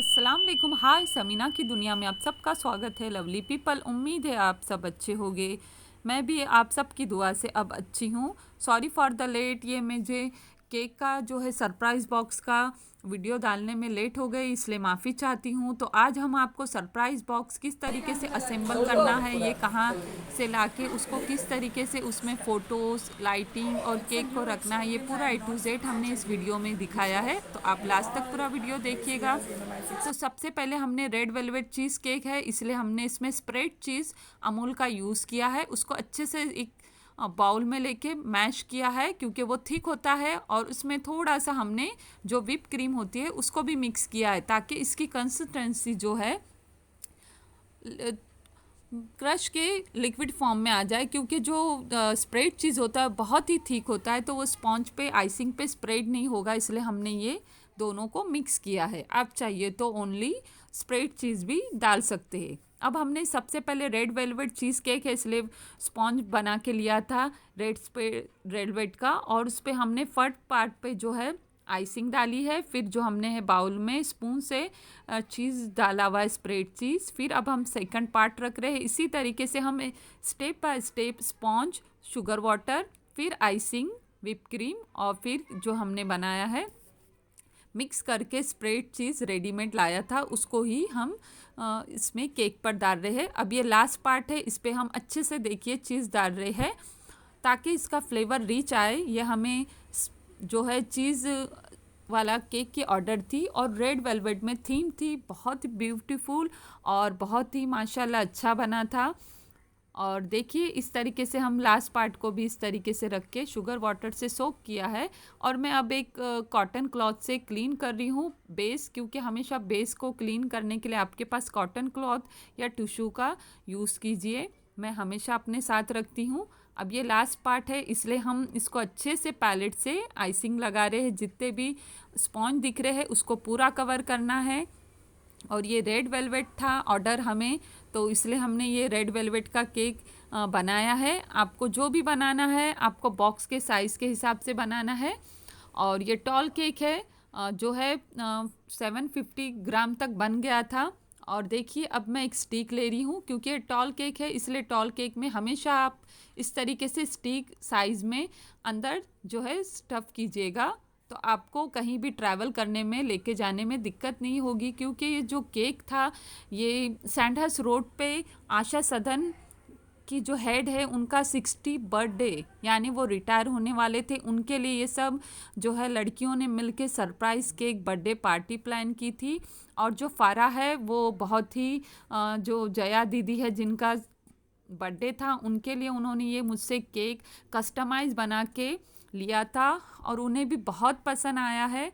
अस्सलाम वालेकुम। हाय, समीना की दुनिया में आप सबका स्वागत है। लवली पीपल, उम्मीद है आप सब अच्छे होंगे। मैं भी आप सब की दुआ से अब अच्छी हूँ। Sorry for the late. ये मुझे केक का जो है सरप्राइज़ बॉक्स का वीडियो डालने में लेट हो गई, इसलिए माफ़ी चाहती हूँ। तो आज हम आपको सरप्राइज़ बॉक्स किस तरीके से असेंबल करना है, ये कहाँ से लाके उसको किस तरीके से उसमें फ़ोटोज़, लाइटिंग और केक को रखना है, ये पूरा ए टू जेड हमने इस वीडियो में दिखाया है। तो आप लास्ट तक पूरा वीडियो देखिएगा। तो सबसे पहले हमने रेड वेलवेट चीज़ केक है, इसलिए हमने इसमें स्प्रेड चीज़ अमूल का यूज़ किया है। उसको अच्छे से एक बाउल में लेके मैश किया है, क्योंकि वो थिक होता है। और उसमें थोड़ा सा हमने जो व्हिप क्रीम होती है उसको भी मिक्स किया है, ताकि इसकी कंसिस्टेंसी जो है क्रश के लिक्विड फॉर्म में आ जाए। क्योंकि जो स्प्रेड चीज़ होता है बहुत ही थिक होता है, तो वो स्पॉन्ज पे आइसिंग पे स्प्रेड नहीं होगा, इसलिए हमने ये दोनों को मिक्स किया है। आप चाहिए तो ओनली स्प्रेड चीज़ भी डाल सकते हैं। अब हमने सबसे पहले रेड वेलवेट चीज़ केक है, इसलिए स्पॉन्ज बना के लिया था रेड वेलवेट का, और उस पर हमने फर्स्ट पार्ट पे जो है आइसिंग डाली है। फिर जो हमने है बाउल में स्पून से चीज़ डाला हुआ है, स्प्रेड चीज़। फिर अब हम सेकंड पार्ट रख रहे हैं। इसी तरीके से हम step by step sponge, sugar water, फिर आइसिंग, व्हिप क्रीम, और फिर जो हमने बनाया है मिक्स करके स्प्रेड चीज़ रेडीमेड लाया था, उसको ही हम इसमें केक पर डाल रहे हैं। अब ये लास्ट पार्ट है, इस पर हम अच्छे से देखिए चीज़ डाल रहे हैं, ताकि इसका फ्लेवर रिच आए। ये हमें जो है चीज़ वाला केक की ऑर्डर थी, और रेड वेलवेट में थीम थी, बहुत ब्यूटीफुल और बहुत ही माशाल्लाह अच्छा बना था। और देखिए इस तरीके से हम लास्ट पार्ट को भी इस तरीके से रख के शुगर वाटर से सोक किया है। और मैं अब एक कॉटन क्लॉथ से क्लीन कर रही हूँ बेस, क्योंकि हमेशा बेस को क्लीन करने के लिए आपके पास कॉटन क्लॉथ या टिश्यू का यूज़ कीजिए। मैं हमेशा अपने साथ रखती हूँ। अब ये लास्ट पार्ट है, इसलिए हम इसको अच्छे से पैलेट से आइसिंग लगा रहे हैं। जितने भी स्पॉन्ज दिख रहे हैं उसको पूरा कवर करना है। और ये रेड वेलवेट था ऑर्डर हमें, तो इसलिए हमने ये रेड वेलवेट का केक बनाया है। आपको जो भी बनाना है, आपको बॉक्स के साइज़ के हिसाब से बनाना है। और ये टॉल केक है, जो है 750 ग्राम तक बन गया था। और देखिए अब मैं एक स्टिक ले रही हूँ, क्योंकि ये टॉल केक है, इसलिए टॉल केक में हमेशा आप इस तरीके से स्टिक साइज़ में अंदर जो है स्टफ़ कीजिएगा, तो आपको कहीं भी ट्रैवल करने में, लेके जाने में दिक्कत नहीं होगी। क्योंकि ये जो केक था, ये सैंडहर्स्ट रोड पे आशा सदन की जो हेड है उनका 60 बर्थडे, यानी वो रिटायर होने वाले थे, उनके लिए ये सब जो है लड़कियों ने मिलके surprise cake birthday party plan की थी। और जो फारा है वो बहुत ही जो जया दीदी है जिनका बर्थडे था, उनके लिए उन्होंने ये मुझसे केक कस्टमाइज़ बना के लिया था, और उन्हें भी बहुत पसंद आया है।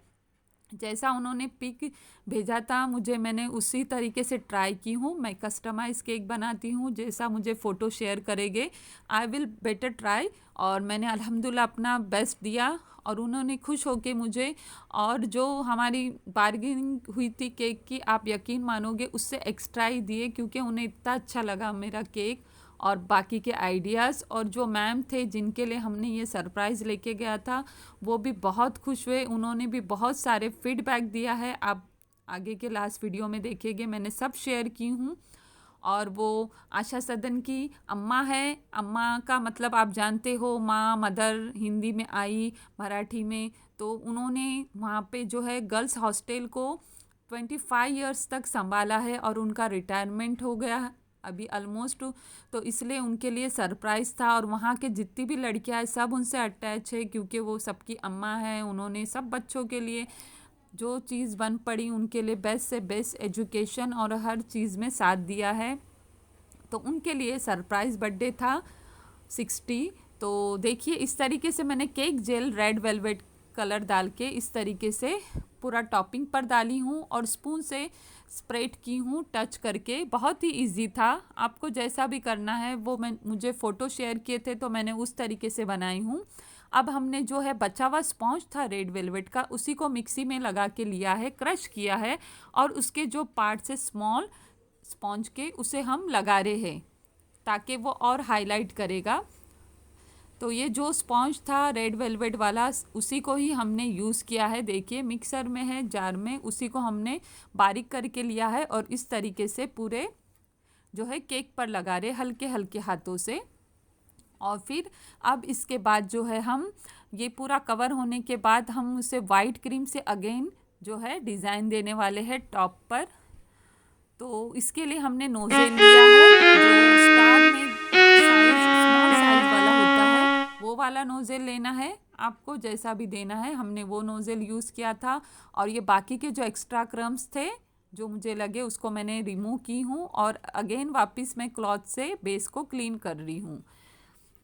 जैसा उन्होंने पिक भेजा था मुझे, मैंने उसी तरीके से ट्राई की हूँ। मैं कस्टमाइज़ केक बनाती हूँ, जैसा मुझे फ़ोटो शेयर करेंगे आई विल बेटर ट्राई। और मैंने अल्हम्दुलिल्लाह अपना बेस्ट दिया, और उन्होंने खुश होके मुझे, और जो हमारी बार्गेनिंग हुई थी केक की, आप यकीन मानोगे उससे एक्स्ट्रा ही दिए, क्योंकि उन्हें इतना अच्छा लगा मेरा केक और बाकी के आइडियाज़। और जो मैम थे जिनके लिए हमने ये सरप्राइज़ लेके गया था, वो भी बहुत खुश हुए, उन्होंने भी बहुत सारे फीडबैक दिया है। आप आगे के लास्ट वीडियो में देखेंगे, मैंने सब शेयर की हूँ। और वो आशा सदन की अम्मा है, अम्मा का मतलब आप जानते हो माँ, मदर हिंदी में, आई मराठी में। तो उन्होंने वहाँ पे जो है गर्ल्स हॉस्टल को 25 इयर्स तक संभाला है, और उनका रिटायरमेंट हो गया अभी ऑलमोस्ट। तो इसलिए उनके लिए सरप्राइज़ था, और वहाँ के जितनी भी लड़कियाँ हैं सब उनसे अटैच है, क्योंकि वो सबकी अम्मा है। उन्होंने सब बच्चों के लिए जो चीज़ बन पड़ी उनके लिए बेस्ट से बेस्ट एजुकेशन और हर चीज़ में साथ दिया है। तो उनके लिए सरप्राइज़ बर्थडे था 60। तो देखिए इस तरीके से मैंने cake gel red velvet colour डाल के इस तरीके से पूरा टॉपिंग पर डाली हूँ, और स्पून से स्प्रेड की हूँ टच करके। बहुत ही इजी था, आपको जैसा भी करना है वो मुझे फ़ोटो शेयर किए थे, तो मैंने उस तरीके से बनाई हूँ। अब हमने जो है बचा हुआ स्पॉन्ज था रेड वेलवेट का, उसी को मिक्सी में लगा के लिया है, क्रश किया है, और उसके जो पार्ट्स है स्मॉल स्पॉन्ज के, उसे हम लगा रहे हैं ताकि वो और हाईलाइट करेगा। तो ये जो स्पॉन्ज था रेड वेलवेट वाला उसी को ही हमने यूज़ किया है। देखिए मिक्सर में है, जार में, उसी को हमने बारीक करके लिया है और इस तरीके से पूरे जो है केक पर लगा रहे हल्के हल्के हाथों से। और फिर अब इसके बाद जो है हम ये पूरा कवर होने के बाद हम उसे वाइट क्रीम से अगेन जो है डिज़ाइन देने वाले हैं टॉप पर। तो इसके लिए हमने नोज़ल लिया है जो स्टार में साइज स्मॉल साइज वाला होता है, वो वाला नोज़ल लेना है आपको, जैसा भी देना है। हमने वो नोज़ल यूज़ किया था और ये बाकी के जो एक्स्ट्रा क्रम्स थे जो मुझे लगे उसको मैंने रिमूव की हूँ और अगेन वापस मैं क्लॉथ से बेस को क्लीन कर रही हूँ।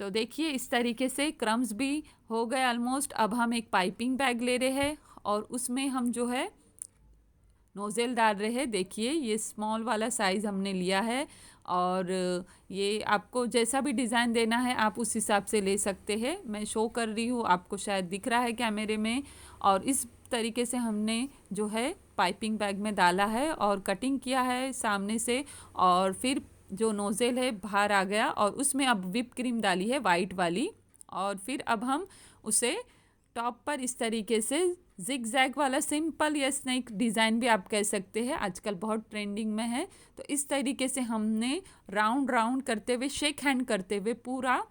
तो देखिए इस तरीके से क्रम्स भी हो गए ऑलमोस्ट। अब हम एक पाइपिंग बैग ले रहे हैं और उसमें हम जो है नोज़ल डाल रहे हैं। देखिए ये स्मॉल वाला साइज़ हमने लिया है और ये आपको जैसा भी डिज़ाइन देना है आप उस हिसाब से ले सकते हैं। मैं शो कर रही हूँ, आपको शायद दिख रहा है कैमरे में। और इस तरीके से हमने जो है पाइपिंग बैग में डाला है और कटिंग किया है सामने से, और फिर जो नोज़ल है बाहर आ गया और उसमें अब व्हिप क्रीम डाली है वाइट वाली। और फिर अब हम उसे टॉप पर इस तरीके से जिग जैग वाला सिंपल या स्नेक डिज़ाइन भी आप कह सकते हैं, आजकल बहुत ट्रेंडिंग में है। तो इस तरीके से हमने राउंड राउंड करते हुए, शेक हैंड करते हुए पूरा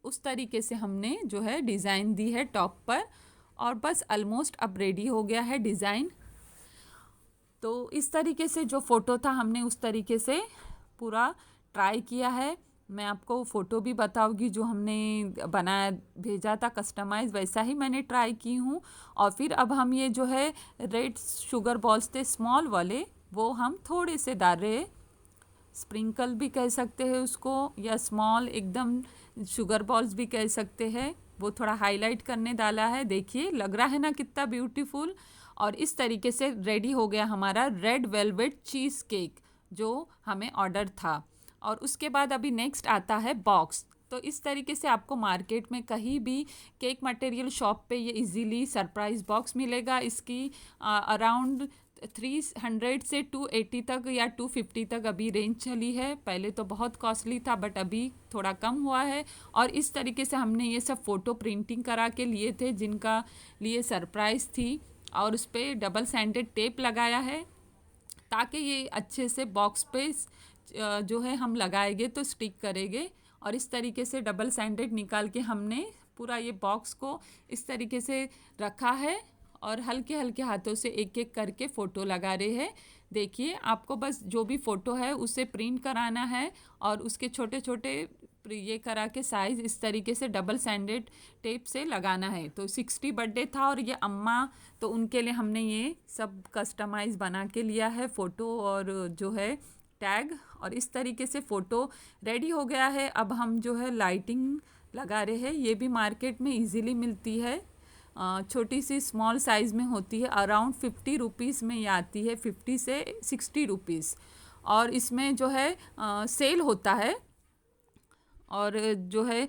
उस तरीके से हमने जो है डिज़ाइन दी है टॉप पर। और बस ऑलमोस्ट अब रेडी हो गया है डिज़ाइन। तो इस तरीके से जो फ़ोटो था हमने उस तरीके से पूरा ट्राई किया है। मैं आपको फ़ोटो भी बताऊंगी जो हमने बनाया भेजा था कस्टमाइज़, वैसा ही मैंने ट्राई की हूँ। और फिर अब हम ये जो है रेड शुगर बॉल्स थे स्मॉल वाले, वो हम थोड़े से डाल रहे, स्प्रिंकल भी कह सकते हैं उसको, या स्मॉल एकदम शुगर बॉल्स भी कह सकते हैं, वो थोड़ा हाईलाइट करने डाला है। देखिए लग रहा है ना कितना ब्यूटीफुल। और इस तरीके से रेडी हो गया हमारा रेड वेलवेट चीज़ केक जो हमें ऑर्डर था। और उसके बाद अभी नेक्स्ट आता है बॉक्स। तो इस तरीके से आपको मार्केट में कहीं भी केक मटेरियल शॉप पे ये इजीली सरप्राइज़ बॉक्स मिलेगा। इसकी अराउंड 300 से 280 तक या 250 तक अभी रेंज चली है। पहले तो बहुत कॉस्टली था बट अभी थोड़ा कम हुआ है। और इस तरीके से हमने ये सब फ़ोटो प्रिंटिंग करा के लिए थे जिनका लिए सरप्राइज़ थी, और उस पर डबल साइडेड टेप लगाया है ताकि ये अच्छे से बॉक्स पे जो है हम लगाएंगे तो स्टिक करेंगे। और इस तरीके से डबल साइडेड निकाल के हमने पूरा ये बॉक्स को इस तरीके से रखा है और हल्के हल्के हाथों से एक एक करके फ़ोटो लगा रहे हैं। देखिए आपको बस जो भी फ़ोटो है उसे प्रिंट कराना है और उसके छोटे छोटे ये करा के साइज़ इस तरीके से डबल साइडेड टेप से लगाना है। तो 60 बर्थडे था और ये अम्मा, तो उनके लिए हमने ये सब कस्टमाइज़ बना के लिया है फ़ोटो और जो है टैग। और इस तरीके से फ़ोटो रेडी हो गया है। अब हम जो है लाइटिंग लगा रहे हैं, ये भी मार्केट में इजीली मिलती है, छोटी सी स्मॉल साइज़ में होती है, अराउंड 50 रुपीज़ में ये आती है, 50 से 60 रुपीज़। और इसमें जो है सेल होता है और जो है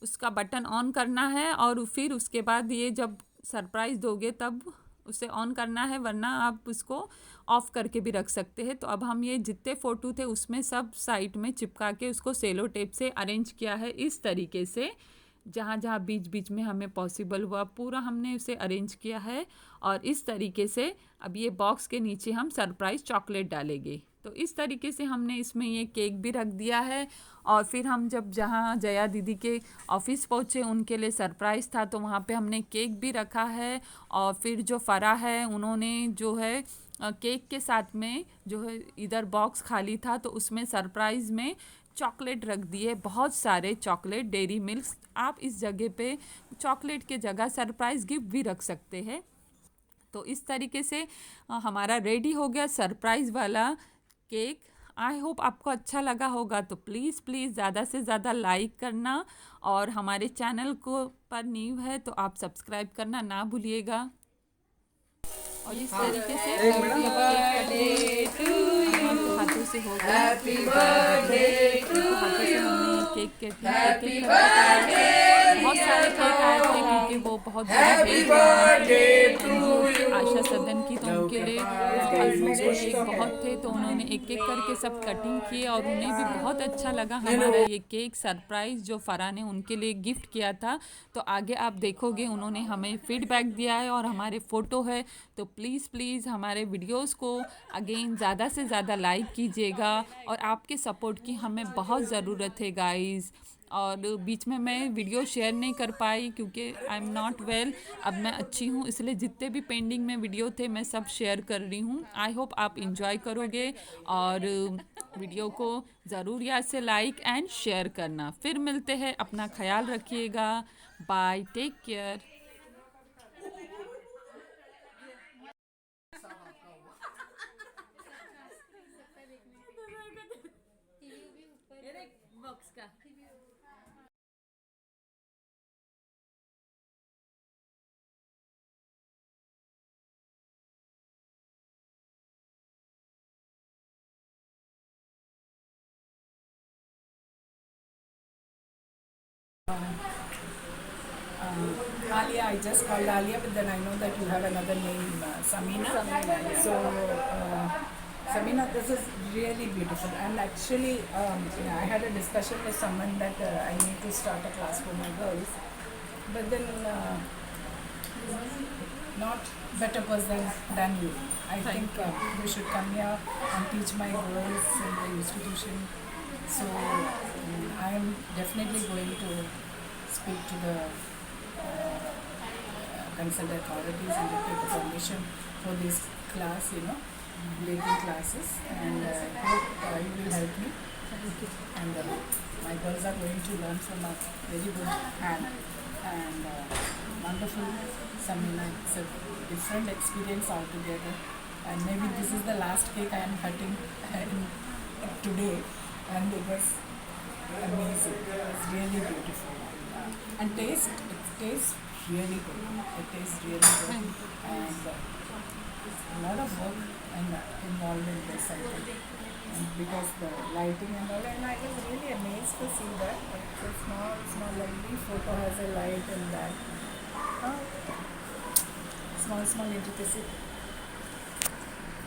उसका बटन ऑन करना है और फिर उसके बाद ये जब सरप्राइज़ दोगे तब उसे ऑन करना है, वरना आप उसको ऑफ़ करके भी रख सकते हैं। तो अब हम ये जितने फ़ोटो थे उसमें सब साइड में चिपका के उसको सेलो टेप से अरेंज किया है इस तरीके से, जहाँ जहाँ बीच बीच में हमें पॉसिबल हुआ पूरा हमने उसे अरेंज किया है। और इस तरीके से अब ये बॉक्स के नीचे हम सरप्राइज़ चॉकलेट डालेंगे। तो इस तरीके से हमने इसमें ये केक भी रख दिया है। और फिर हम जब जहाँ जया दीदी के ऑफिस पहुँचे उनके लिए सरप्राइज़ था तो वहाँ पे हमने केक भी रखा है। और फिर जो फ़रा है उन्होंने जो है केक के साथ में जो है इधर बॉक्स खाली था तो उसमें सरप्राइज़ में चॉकलेट रख दिए, बहुत सारे चॉकलेट डेयरी मिल्क। आप इस जगह पे चॉकलेट के जगह सरप्राइज़ गिफ्ट भी रख सकते हैं। तो इस तरीके से हमारा रेडी हो गया सरप्राइज़ वाला केक। आई होप आपको अच्छा लगा होगा। तो प्लीज़ ज़्यादा से ज़्यादा लाइक करना और हमारे चैनल को पर न्यू है तो आप सब्सक्राइब करना ना भूलिएगा। और इस तरीके से हाथों से हो गया, हाथों से हमने केक बहुत सारे केक आए थे क्योंकि वो बहुत बड़ी आशा सदन की, तो उनके लिए ऑलमोस्ट एक बहुत थे, तो उन्होंने एक एक करके सब कटिंग किए और उन्हें भी बहुत अच्छा लगा हमारा ये केक सरप्राइज जो फरा ने उनके लिए गिफ्ट किया था। तो आगे आप देखोगे उन्होंने हमें फीडबैक दिया है और हमारे फ़ोटो है। तो प्लीज़ प्लीज़ हमारे वीडियोस को अगेन ज़्यादा से ज़्यादा लाइक कीजिएगा और आपके सपोर्ट की हमें बहुत ज़रूरत है गाइस। और बीच में मैं वीडियो शेयर नहीं कर पाई क्योंकि आई एम नॉट वेल। अब मैं अच्छी हूँ, इसलिए जितने भी पेंडिंग में वीडियो थे मैं सब शेयर कर रही हूँ। आई होप आप इंजॉय करोगे और वीडियो को ज़रूर याद से लाइक एंड शेयर करना। फिर मिलते हैं, अपना ख्याल रखिएगा। Bye, take care. बॉक्स का Alia, I just called Alia, but then I know that you have another name, Samina. So, Samina, this is really beautiful. And actually, I had a discussion with someone that I need to start a class for my girls. But then, not better person than you. I think you should come here and teach my girls in the institution. So, I am definitely going to speak to the consult authorities and take the permission for this class, baking classes, and hope you will help me. And my girls are going to learn from a very good hand and wonderful Samina. It's a different experience altogether, and maybe this is the last cake I am cutting today, and it was amazing. It was really beautiful. And it tastes really good. It tastes really good. And a lot of work and involved in this, I think. And because the lighting and all, and I was really amazed to see that. It's a small, like the photo has a light and that. Oh, small intricacy.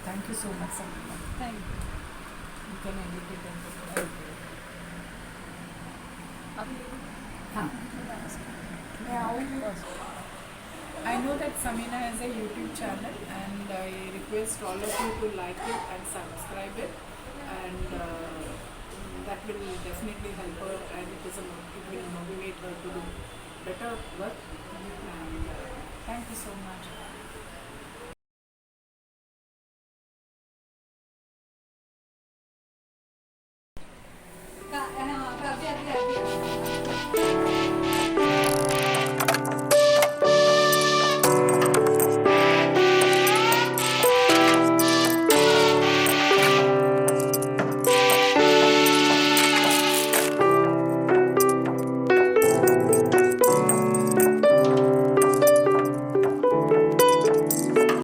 Thank you so much, Samina. Thank you. You can edit it and put it. हाँ, मैं आऊँगी। I know that Samina has a YouTube channel, and I request all of you to like it and subscribe it, and that will definitely help her, and it will motivate her to do better work. And thank you so much.